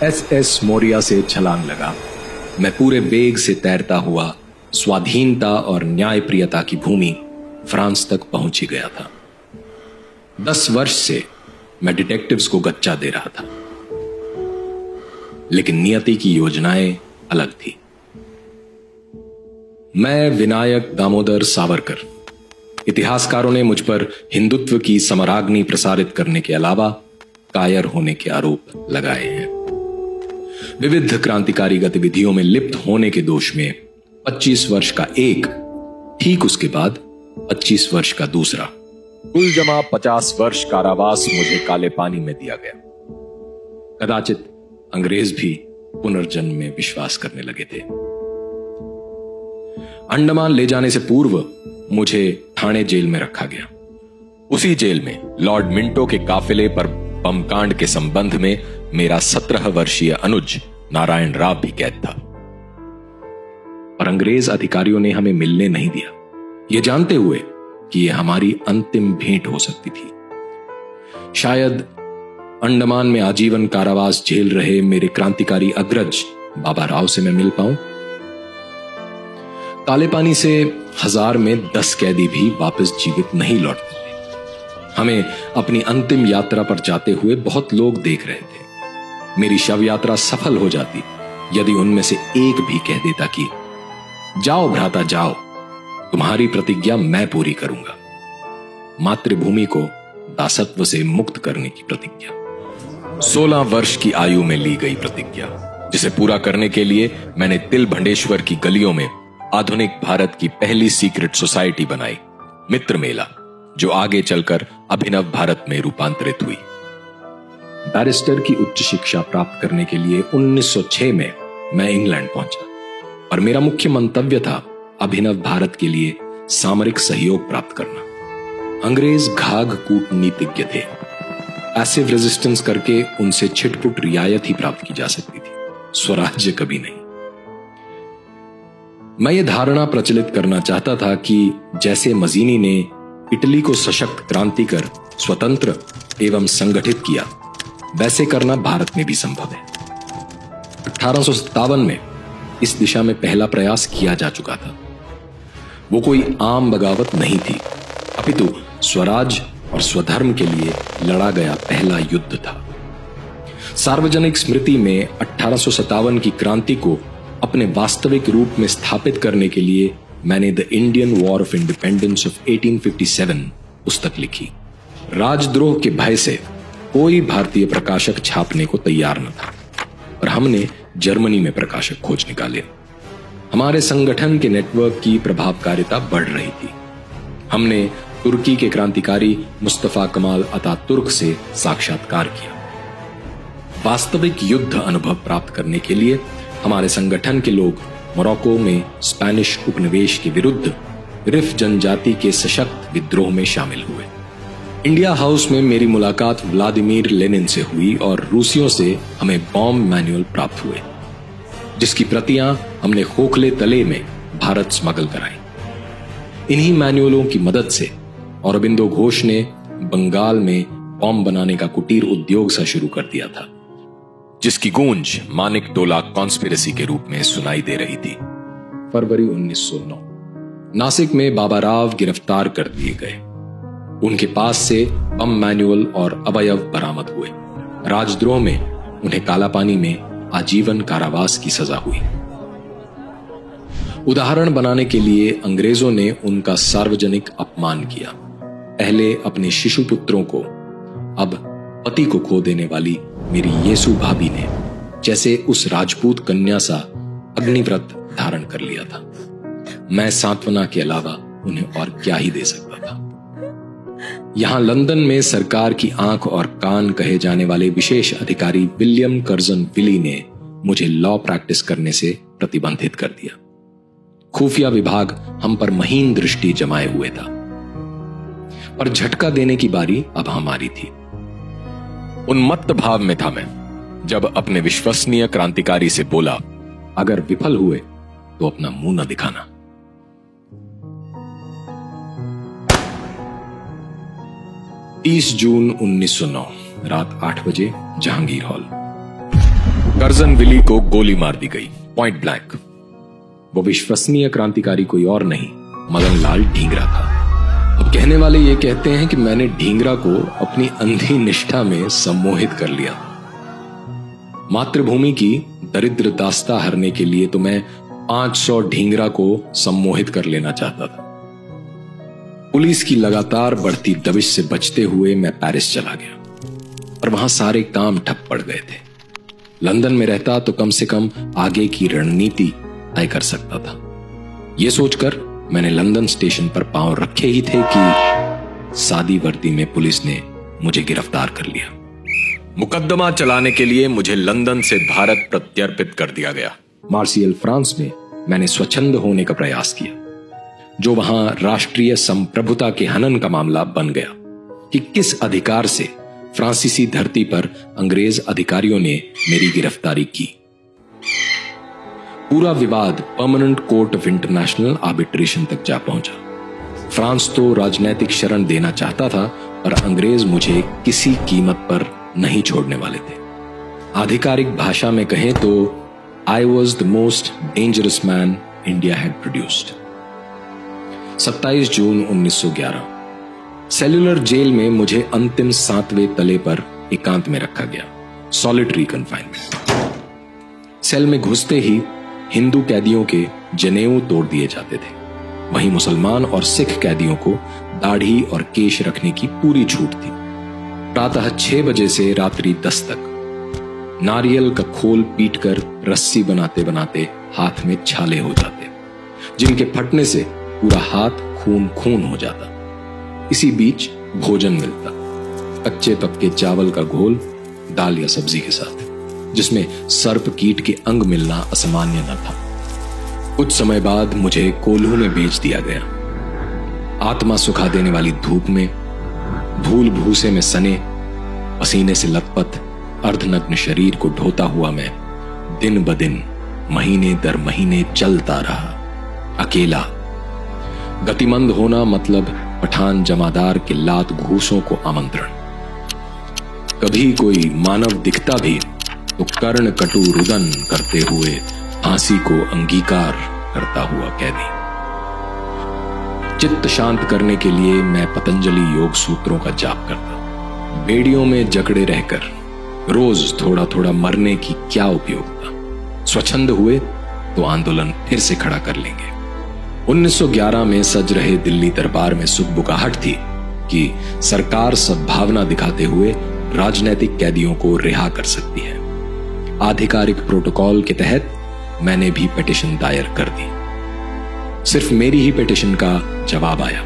SS Moriya से छलांग लगा। मैं पूरे वेग से तैरता हुआ स्वाधीनता और न्यायप्रियता की भूमि फ्रांस तक पहुंच ही गया था। 10 वर्ष से मैं डिटेक्टिव्स को गच्चा दे रहा था, लेकिन नियति की योजनाएं अलग थी। मैं विनायक दामोदर सावरकर, इतिहासकारों ने मुझ पर हिंदुत्व की समराग्नि प्रसारित करने के अलावा कायर होने के आरोप लगाए हैं। विविध क्रांतिकारी गतिविधियों में लिप्त होने के दोष में 25 वर्ष का एक, ठीक उसके बाद 25 वर्ष का दूसरा, कुल जमा 50 वर्ष कारावास मुझे काले पानी में दिया गया। कदाचित अंग्रेज भी पुनर्जन्म में विश्वास करने लगे थे। अंडमान ले जाने से पूर्व मुझे ठाणे जेल में रखा गया। उसी जेल में लॉर्ड मिंटो के काफिले पर बम कांड के संबंध में मेरा 17 वर्षीय अनुज नारायण राव भी कैद था। पर अंग्रेज अधिकारियों ने हमें मिलने नहीं दिया, यह जानते हुए कि यह हमारी अंतिम भेंट हो सकती थी। शायद अंडमान में आजीवन कारावास झेल रहे मेरे क्रांतिकारी अग्रज बाबा राव से मैं मिल पाऊं। काले पानी से 1000 में 10 कैदी भी वापस जीवित नहीं लौटते। हमें अपनी अंतिम यात्रा पर जाते हुए बहुत लोग देख रहे थे। मेरी शव यात्रा सफल हो जाती यदि उनमें से एक भी कह देता कि जाओ भ्राता जाओ, तुम्हारी प्रतिज्ञा मैं पूरी करूंगा। मातृभूमि को दासत्व से मुक्त करने की प्रतिज्ञा, 16 वर्ष की आयु में ली गई प्रतिज्ञा, जिसे पूरा करने के लिए मैंने तिलभंडेश्वर की गलियों में आधुनिक भारत की पहली सीक्रेट सोसाइटी बनाई, मित्र मेला, जो आगे चलकर अभिनव भारत में रूपांतरित हुई। बैरिस्टर की उच्च शिक्षा प्राप्त करने के लिए 1906 में मैं इंग्लैंड पहुंचा और मेरा मुख्य मंतव्य था अभिनव भारत के लिए सामरिक सहयोग प्राप्त करना। अंग्रेज घाघ कूटनीतिज्ञ थे। पैसिव रेजिस्टेंस करके उनसे छिटपुट रियायत ही प्राप्त की जा सकती थी, स्वराज्य कभी नहीं। मैं ये धारणा प्रचलित करना चाहता था कि जैसे मजीनी ने इटली को सशक्त क्रांति कर स्वतंत्र एवं संगठित किया, वैसे करना भारत में भी संभव है। 1857 में इस दिशा में पहला प्रयास किया जा चुका था। वो कोई आम बगावत नहीं थी, अपितु स्वराज और स्वधर्म के लिए लड़ा गया पहला युद्ध था। सार्वजनिक स्मृति में 1857 की क्रांति को अपने वास्तविक रूप में स्थापित करने के लिए मैंने the Indian war of independence of 1857 पुस्तक लिखी। राजद्रोह के भय से कोई भारतीय प्रकाशक छापने को तैयार न था, पर हमने जर्मनी में प्रकाशक खोज निकाले। हमारे संगठन के नेटवर्क की प्रभावकारिता बढ़ रही थी। हमने तुर्की के क्रांतिकारी मुस्तफा कमाल अतातुर्क से साक्षात्कार किया। वास्तविक युद्ध अनुभव प्राप्त करने के लिए हमारे संगठन के लोग मोरक्को में स्पेनिश उपनिवेश के विरुद्ध रिफ जनजाति के सशक्त विद्रोह में शामिल हुए। इंडिया हाउस में मेरी मुलाकात व्लादिमीर लेनिन से हुई और रूसियों से हमें बॉम्ब मैनुअल प्राप्त हुए, जिसकी प्रतियां हमने खोखले तले में भारत स्मगल कराई। इन्हीं मैनुअलों की मदद से औरबिंदो घोष ने बंगाल में बॉम्ब बनाने का कुटीर उद्योग सा शुरू कर दिया था, जिसकी गूंज मानिक टोला कॉन्स्पिरेसी के रूप में सुनाई दे रही थी। फरवरी 1909 नासिक में बाबा राव गिरफ्तार कर दिए गए। उनके पास से बम मैनुअल और अवयव बरामद हुए। राजद्रोह में उन्हें काला पानी में आजीवन कारावास की सजा हुई। उदाहरण बनाने के लिए अंग्रेजों ने उनका सार्वजनिक अपमान किया। पहले अपने शिशु पुत्रों को, अब पति को खो देने वाली मेरी येसु भाभी ने जैसे उस राजपूत कन्या सा अग्निव्रत धारण कर लिया था। मैं सांत्वना के अलावा उन्हें और क्या ही दे सकता था। यहां लंदन में सरकार की आंख और कान कहे जाने वाले विशेष अधिकारी विलियम कर्जन विली ने मुझे लॉ प्रैक्टिस करने से प्रतिबंधित कर दिया। खुफिया विभाग हम पर महीन दृष्टि जमाए हुए था, पर झटका देने की बारी अब हमारी थी। उन्मत्त भाव में था मैं जब अपने विश्वसनीय क्रांतिकारी से बोला, अगर विफल हुए तो अपना मुंह न दिखाना। 30 जून 1909 रात 8 बजे, जहांगीर हॉल। कर्जन विली को गोली मार दी गई, पॉइंट ब्लैंक। वो विश्वसनीय क्रांतिकारी कोई और नहीं, मदन लाल ढींगरा था। अब कहने वाले ये कहते हैं कि मैंने ढींगरा को अपनी अंधी निष्ठा में सम्मोहित कर लिया। मातृभूमि की दरिद्र दास्ता हरने के लिए तो मैं 500 ढींगरा को सम्मोहित कर लेना चाहता था। पुलिस की लगातार बढ़ती दबिश से बचते हुए मैं पेरिस चला गया और वहां सारे काम ठप पड़ गए थे। लंदन में रहता तो कम से कम आगे की रणनीति तय कर सकता था। यह सोचकर मैंने लंदन स्टेशन पर पांव रखे ही थे कि सादी वर्दी में पुलिस ने मुझे गिरफ्तार कर लिया। मुकदमा चलाने के लिए मुझे लंदन से भारत प्रत्यर्पित कर दिया गया। मार्सियल फ्रांस में मैंने स्वच्छंद होने का प्रयास किया, जो वहां राष्ट्रीय संप्रभुता के हनन का मामला बन गया कि किस अधिकार से फ्रांसीसी धरती पर अंग्रेज अधिकारियों ने मेरी गिरफ्तारी की। पूरा विवाद permanent court of international arbitration तक जा पहुंचा। फ्रांस तो राजनैतिक शरण देना चाहता था, पर अंग्रेज मुझे किसी कीमत पर नहीं छोड़ने वाले थे। आधिकारिक भाषा में कहें तो I was the most dangerous man India had produced. 27 जून 1911 सेल्यूलर जेल में मुझे अंतिम 7वें तले पर एकांत में रखा गया, सॉलिटरी कन्फाइनमेंट। सेल में घुसते ही हिंदू कैदियों के जनेऊ तोड़ दिए जाते थे, वहीं मुसलमान और सिख कैदियों को दाढ़ी और केश रखने की पूरी छूट थी। प्रातः 6 बजे से रात्रि 10 तक नारियल का खोल पीटकर रस्सी बनाते बनाते हाथ में छाले हो जाते, जिनके फटने से पूरा हाथ खून खून हो जाता। इसी बीच भोजन मिलता, कच्चे पक्के चावल का घोल दाल या सब्जी के साथ, जिसमें सर्प कीट के अंग मिलना असामान्य न था। कुछ समय बाद मुझे कोल्हू में भेज दिया गया। आत्मा सुखा देने वाली धूप में, धूल भूसे में सने, पसीने से लथपथ अर्धनग्न शरीर को ढोता हुआ मैं दिन ब दिन, महीने दर महीने चलता रहा, अकेला। गतिमंद होना मतलब पठान जमादार के लात घूसों को आमंत्रण। कभी कोई मानव दिखता भी तो कर्ण कटु रुदन करते हुए फांसी को अंगीकार करता हुआ कैदी। चित्त शांत करने के लिए मैं पतंजलि योग सूत्रों का जाप करता। बेड़ियों में जकड़े रहकर रोज थोड़ा थोड़ा मरने की क्या उपयोगिता। स्वच्छंद हुए तो आंदोलन फिर से खड़ा कर लेंगे। 1911 में सज रहे दिल्ली दरबार में सुखबुकाहट थी कि सरकार सद्भावना दिखाते हुए राजनीतिक कैदियों को रिहा कर सकती है। आधिकारिक प्रोटोकॉल के तहत मैंने भी पिटीशन दायर कर दी। सिर्फ मेरी ही पिटीशन का जवाब आया,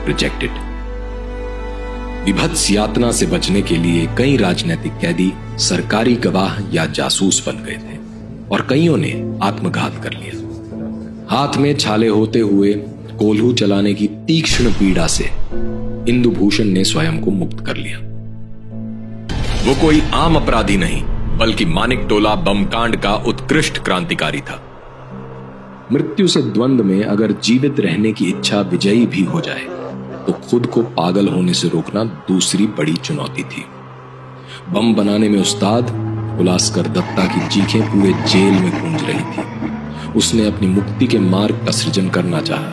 रिजेक्टेड। विभत्स यातना से बचने के लिए कई राजनीतिक कैदी सरकारी गवाह या जासूस बन गए थे और कईयों ने आत्मघात कर लिया। हाथ में छाले होते हुए कोल्हू चलाने की तीक्ष्ण पीड़ा से इंदुभूषण ने स्वयं को मुक्त कर लिया। वो कोई आम अपराधी नहीं, बल्कि मानिकटोला बमकांड का उत्कृष्ट क्रांतिकारी था। मृत्यु से द्वंद में अगर जीवित रहने की इच्छा विजयी भी हो जाए तो खुद को पागल होने से रोकना दूसरी बड़ी चुनौती थी। बम बनाने में उस्ताद उलास्कर दत्ता की चीखें पूरे जेल में गूंज रही थी। उसने अपनी मुक्ति के मार्ग का सृजन करना चाहा,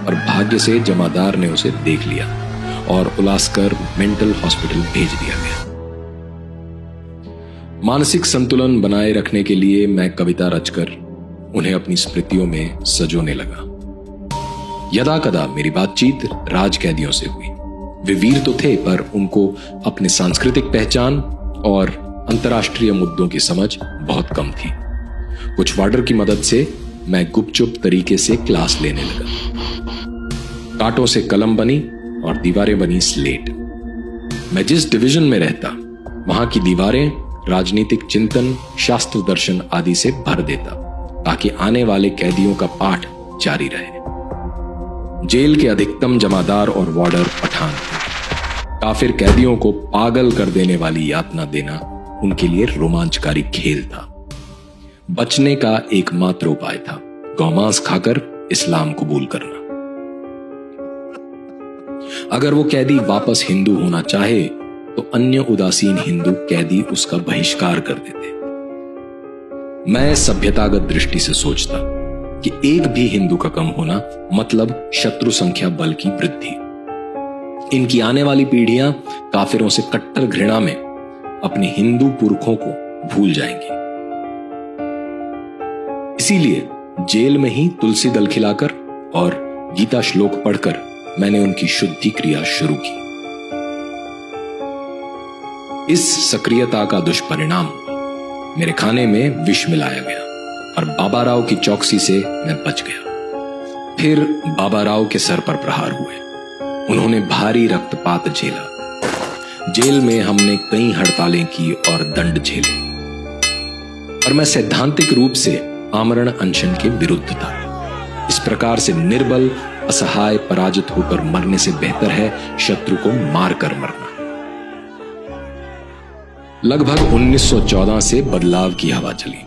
और भाग्य से जमादार ने उसे देख लिया और उलास्कर मेंटल हॉस्पिटल भेज दिया गया। मानसिक संतुलन बनाए रखने के लिए मैं कविता रचकर उन्हें अपनी स्मृतियों में सजोने लगा। यदा कदा मेरी बातचीत राज कैदियों से हुई। वे वीर तो थे, पर उनको अपने सांस्कृतिक पहचान और अंतर्राष्ट्रीय मुद्दों की समझ बहुत कम थी। कुछ वार्डर की मदद से मैं गुपचुप तरीके से क्लास लेने लगा। कांटों से कलम बनी और दीवारें बनी स्लेट। मैं जिस डिवीजन में रहता वहां की दीवारें राजनीतिक चिंतन, शास्त्र दर्शन आदि से भर देता, ताकि आने वाले कैदियों का पाठ जारी रहे। जेल के अधिकतम जमादार और वार्डर पठान थे। काफिर कैदियों को पागल कर देने वाली यातना देना उनके लिए रोमांचकारी खेल था। बचने का एकमात्र उपाय था गौमांस खाकर इस्लाम कबूल करना। अगर वो कैदी वापस हिंदू होना चाहे तो अन्य उदासीन हिंदू कैदी उसका बहिष्कार कर देते। मैं सभ्यतागत दृष्टि से सोचता कि एक भी हिंदू का कम होना मतलब शत्रु संख्या बल की वृद्धि। इनकी आने वाली पीढ़ियां काफिरों से कट्टर घृणा में अपने हिंदू पुरखों को भूल जाएंगी। इसीलिए जेल में ही तुलसी दल खिलाकर और गीता श्लोक पढ़कर मैंने उनकी शुद्धि क्रिया शुरू की। इस सक्रियता का दुष्परिणाम मेरे खाने में विष मिलाया गया और बाबा राव की चौकसी से मैं बच गया। फिर बाबा राव के सर पर प्रहार हुए। उन्होंने भारी रक्तपात झेला। जेल में हमने कई हड़तालें की और दंड झेले, और मैं सैद्धांतिक रूप से आमरण अनशन के विरुद्ध था। इस प्रकार से निर्बल, असहाय, पराजित होकर मरने से बेहतर है शत्रु को मारकर मरना। लगभग 1914 से बदलाव की हवा चली।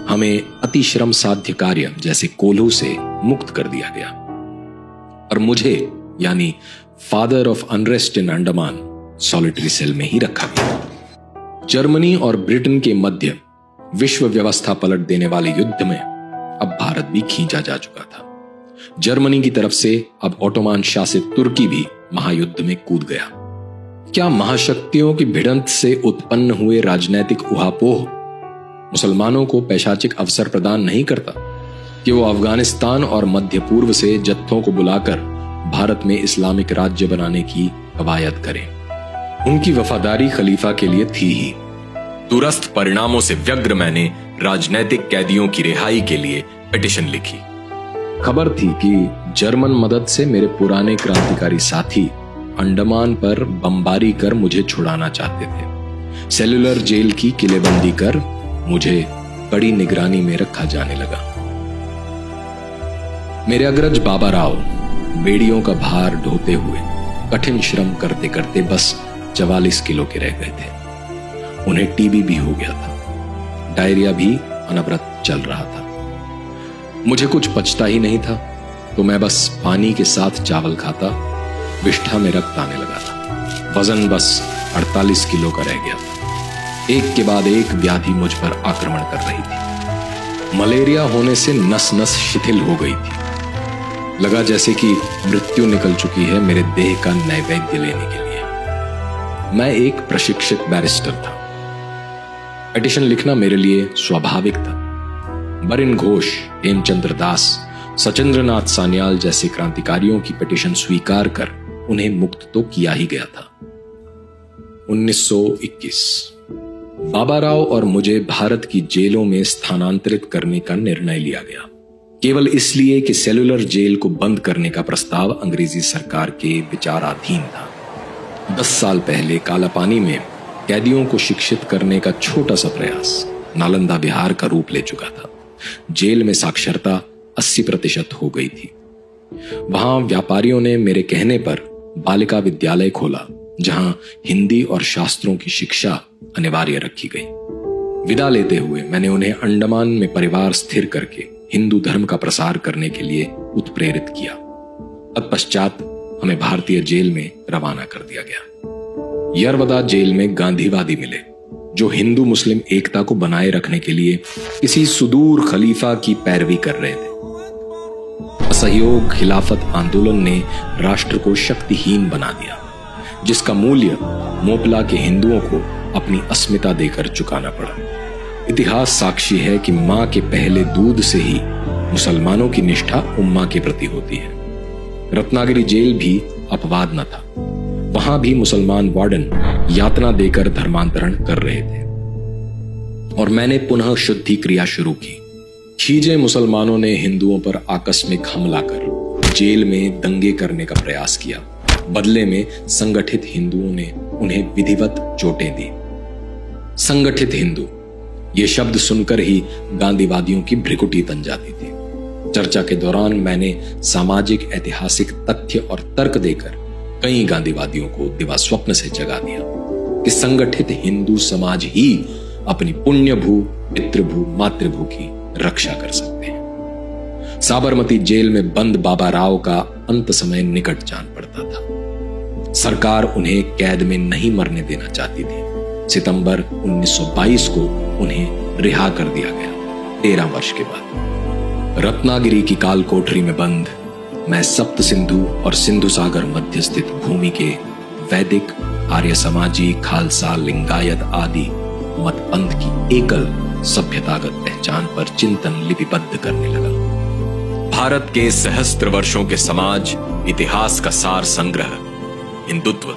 हमें अति श्रम साध्य कार्य जैसे कोल्हू से मुक्त कर दिया गया और मुझे यानी father of unrest in Andaman solitary cell में ही रखा गया। जर्मनी और ब्रिटेन के मध्य विश्व व्यवस्था पलट देने वाले युद्ध में अब भारत भी खींचा जा चुका था। जर्मनी की तरफ से अब ओटोमान शासित तुर्की भी महायुद्ध में कूद गया। क्या महाशक्तियों की भिड़ंत से उत्पन्न हुए राजनैतिक उहापोह मुसलमानों को पैशाचिक अवसर प्रदान नहीं करता कि वो अफगानिस्तान और मध्य पूर्व से जत्थों को बुलाकर भारत में इस्लामिक राज्य बनाने की कवायद करें? उनकी वफादारी खलीफा के लिए थी ही। दूरस्थ परिणामों से व्यग्र मैंने राजनैतिक कैदियों की रिहाई के लिए पिटीशन लिखी। खबर थी कि जर्मन मदद से मेरे पुराने क्रांतिकारी साथी अंडमान पर बमबारी कर मुझे छुड़ाना चाहते थे। सेलुलर जेल की किलेबंदी कर मुझे कड़ी निगरानी में रखा जाने लगा। मेरे अग्रज बाबा राव बेड़ियों का भार ढोते हुए कठिन श्रम करते करते बस 44 किलो के रह गए थे। उन्हें टीबी भी हो गया था। डायरिया भी अनवरत चल रहा था। मुझे कुछ पचता ही नहीं था, तो मैं बस पानी के साथ चावल खाता। विष्ठा में रक्त आने लगा था। वजन बस 48 किलो का रह गया था। एक के बाद एक व्याधि मुझ पर आक्रमण कर रही थी। मलेरिया होने से नस नस शिथिल हो गई थी। लगा जैसे कि मृत्यु निकल चुकी है मेरे देह का नैवेद्य लेने के लिए। मैं एक प्रशिक्षित बैरिस्टर था। पिटीशन लिखना मेरे लिए स्वाभाविक था। बरिन घोष, हेमचंद्र दास, सचिंद्रनाथ सान्याल जैसे क्रांतिकारियों की पिटीशन स्वीकार कर उन्हें मुक्त तो किया ही गया था। 1921 बाबा राव और मुझे भारत की जेलों में स्थानांतरित करने का निर्णय लिया गया, केवल इसलिए कि सेलुलर जेल को बंद करने का प्रस्ताव अंग्रेजी सरकार के विचाराधीन था। 10 साल पहले कालापानी में कैदियों को शिक्षित करने का छोटा सा प्रयास नालंदा बिहार का रूप ले चुका था। जेल में साक्षरता 80% हो गई थी। वहां व्यापारियों ने मेरे कहने पर बालिका विद्यालय खोला, जहां हिंदी और शास्त्रों की शिक्षा अनिवार्य रखी गई। विदा लेते हुए मैंने उन्हें अंडमान में परिवार स्थिर करके हिंदू धर्म का प्रसार करने के लिए उत्प्रेरित किया। तत्पश्चात हमें भारतीय जेल में रवाना कर दिया गया। यरवदा जेल में गांधीवादी मिले, जो हिंदू मुस्लिम एकता को बनाए रखने के लिए किसी सुदूर खलीफा की पैरवी कर रहे थे। असहयोग खिलाफत आंदोलन ने राष्ट्र को शक्तिहीन बना दिया, जिसका मूल्य मोपला के हिंदुओं को अपनी अस्मिता देकर चुकाना पड़ा। इतिहास साक्षी है कि मां के पहले दूध से ही मुसलमानों की निष्ठा उम्मा के प्रति होती है। रत्नागिरी जेल भी अपवाद न था। वहां भी मुसलमान वार्डन यातना देकर धर्मांतरण कर रहे थे और मैंने पुनः शुद्धि क्रिया शुरू की। खीजे मुसलमानों ने हिंदुओं पर आकस्मिक हमला कर जेल में दंगे करने का प्रयास किया। बदले में संगठित हिंदुओं ने उन्हें विधिवत चोटें दी। संगठित हिंदू, ये शब्द सुनकर ही गांधीवादियों की भ्रिकुटी तन जाती थी। चर्चा के दौरान मैंने सामाजिक ऐतिहासिक तथ्य और तर्क देकर कई गांधीवादियों को दिवा स्वप्न से जगा दिया कि संगठित हिंदू समाज ही अपनी पुण्य भू, पितृभू, मातृभू की रक्षा कर सकते हैं। साबरमती जेल में बंद बाबा राव का अंत समय निकट जान पड़ता था। सरकार उन्हें कैद में नहीं मरने देना चाहती थी। सितंबर 1922 को उन्हें रिहा कर दिया गया। 13 वर्ष के बाद। रत्नागिरी की काल कोठरी में बंद मैं सप्त सिंधु और सिंधु सागर मध्य स्थित भूमि के वैदिक, आर्य समाजी, खालसा, लिंगायत आदि मत पंथ की एकल सभ्यतागत पहचान पर चिंतन लिपिबद्ध करने लगा। भारत के सहस्त्र वर्षों के समाज इतिहास का सार संग्रह, हिंदुत्व